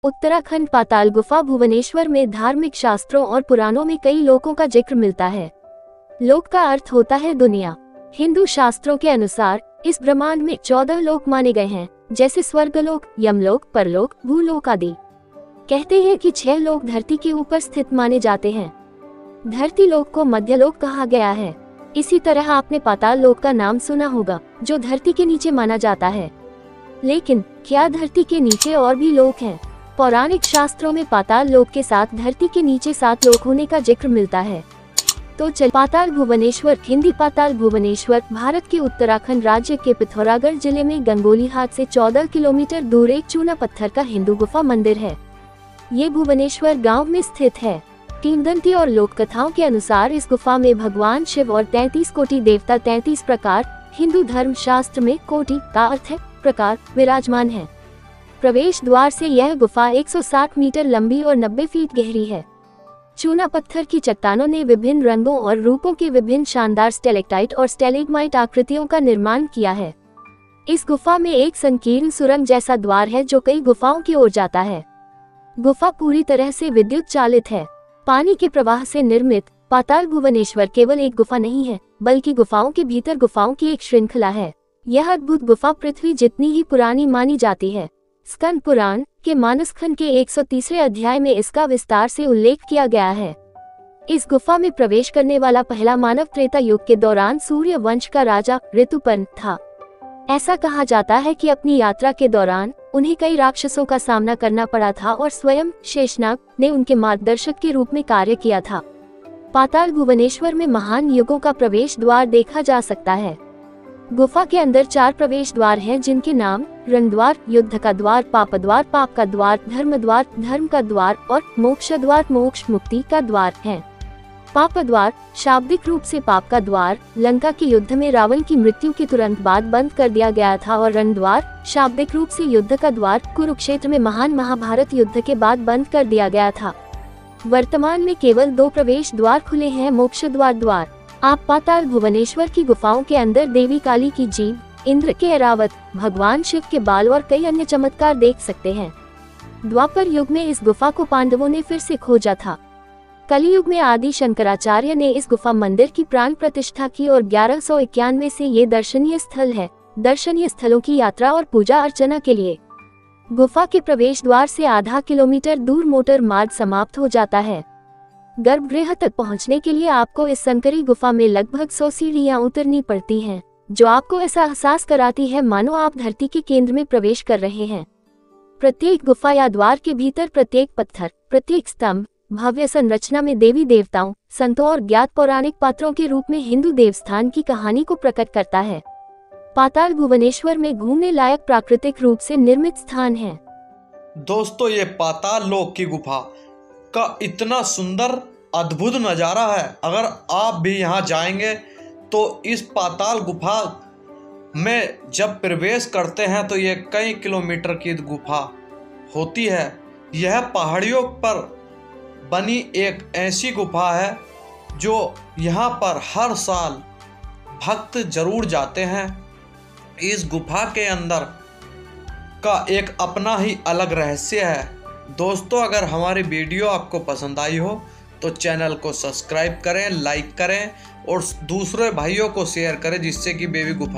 उत्तराखंड पाताल गुफा भुवनेश्वर में धार्मिक शास्त्रों और पुराणों में कई लोकों का जिक्र मिलता है। लोक का अर्थ होता है दुनिया। हिंदू शास्त्रों के अनुसार इस ब्रह्मांड में 14 लोक माने गए हैं, जैसे स्वर्गलोक, यमलोक, परलोक, भूलोक आदि। कहते हैं कि 6 लोक धरती के ऊपर स्थित माने जाते हैं। धरती लोक को मध्यलोक कहा गया है। इसी तरह आपने पाताल लोक का नाम सुना होगा, जो धरती के नीचे माना जाता है। लेकिन क्या धरती के नीचे और भी लोक हैं? पौराणिक शास्त्रों में पाताल लोक के साथ धरती के नीचे 7 लोक होने का जिक्र मिलता है। तो चल पाताल भुवनेश्वर, हिंदी पाताल भुवनेश्वर, भारत के उत्तराखंड राज्य के पिथौरागढ़ जिले में गंगोली हाट से 14 किलोमीटर दूर एक चूना पत्थर का हिंदू गुफा मंदिर है। ये भुवनेश्वर गांव में स्थित है। किंवदंती और लोक कथाओं के अनुसार इस गुफा में भगवान शिव और 33 कोटि देवता 33 प्रकार, हिंदू धर्म शास्त्र में कोटि का अर्थ है प्रकार, विराजमान है। प्रवेश द्वार से यह गुफा 160 मीटर लंबी और 90 फीट गहरी है। चूना पत्थर की चट्टानों ने विभिन्न रंगों और रूपों के विभिन्न शानदार स्टेलेक्टाइट और स्टेलेग्माइट आकृतियों का निर्माण किया है। इस गुफा में एक संकीर्ण सुरंग जैसा द्वार है जो कई गुफाओं की ओर जाता है। गुफा पूरी तरह से विद्युत चालित है। पानी के प्रवाह से निर्मित पाताल भुवनेश्वर केवल एक गुफा नहीं है, बल्कि गुफाओं के भीतर गुफाओं की एक श्रृंखला है। यह अद्भुत गुफा पृथ्वी जितनी ही पुरानी मानी जाती है। स्कंद पुराण के मानसखंड के 130वें अध्याय में इसका विस्तार से उल्लेख किया गया है। इस गुफा में प्रवेश करने वाला पहला मानव त्रेता युग के दौरान सूर्य वंश का राजा ऋतुपर्ण था। ऐसा कहा जाता है कि अपनी यात्रा के दौरान उन्हें कई राक्षसों का सामना करना पड़ा था और स्वयं शेषनाग ने उनके मार्गदर्शक के रूप में कार्य किया था। पाताल भुवनेश्वर में महान युगों का प्रवेश द्वार देखा जा सकता है। गुफा के अंदर 4 प्रवेश द्वार हैं, जिनके नाम रण द्वार, युद्ध का द्वार, पाप द्वार, पाप का द्वार, धर्म द्वार, धर्म का द्वार और मोक्ष द्वार, मोक्ष मुक्ति का द्वार हैं। पाप द्वार शाब्दिक रूप से पाप का द्वार लंका के युद्ध में रावण की मृत्यु के तुरंत बाद बंद कर दिया गया था, और रण द्वार शाब्दिक रूप से युद्ध का द्वार कुरुक्षेत्र में महान महाभारत युद्ध के बाद बंद कर दिया गया था। वर्तमान में केवल 2 प्रवेश द्वार खुले हैं, मोक्ष द्वार। आप पाताल भुवनेश्वर की गुफाओं के अंदर देवी काली की जीभ, इंद्र के ऐरावत, भगवान शिव के बाल और कई अन्य चमत्कार देख सकते हैं। द्वापर युग में इस गुफा को पांडवों ने फिर से खोजा था। कलियुग में आदि शंकराचार्य ने इस गुफा मंदिर की प्राण प्रतिष्ठा की और 1191 से ये दर्शनीय स्थल है। दर्शनीय स्थलों की यात्रा और पूजा अर्चना के लिए गुफा के प्रवेश द्वार से आधा किलोमीटर दूर मोटर मार्ग समाप्त हो जाता है। गर्भगृह तक पहुंचने के लिए आपको इस संकरी गुफा में लगभग 100 सीढ़ियां उतरनी पड़ती हैं, जो आपको ऐसा एहसास कराती है मानो आप धरती के केंद्र में प्रवेश कर रहे हैं। प्रत्येक गुफा या द्वार के भीतर प्रत्येक पत्थर, प्रत्येक स्तंभ भव्य संरचना में देवी देवताओं, संतों और ज्ञात पौराणिक पात्रों के रूप में हिंदू देवस्थान की कहानी को प्रकट करता है। पाताल भुवनेश्वर में घूमने लायक प्राकृतिक रूप से निर्मित स्थान है। दोस्तों, ये पाताल लोक की गुफा का इतना सुंदर अद्भुत नज़ारा है। अगर आप भी यहाँ जाएंगे तो इस पाताल गुफा में जब प्रवेश करते हैं तो ये कई किलोमीटर की गुफा होती है। यह पहाड़ियों पर बनी एक ऐसी गुफा है जो यहाँ पर हर साल भक्त जरूर जाते हैं। इस गुफा के अंदर का एक अपना ही अलग रहस्य है। दोस्तों, अगर हमारी वीडियो आपको पसंद आई हो तो चैनल को सब्सक्राइब करें, लाइक करें और दूसरे भाइयों को शेयर करें, जिससे कि बेबी गुफा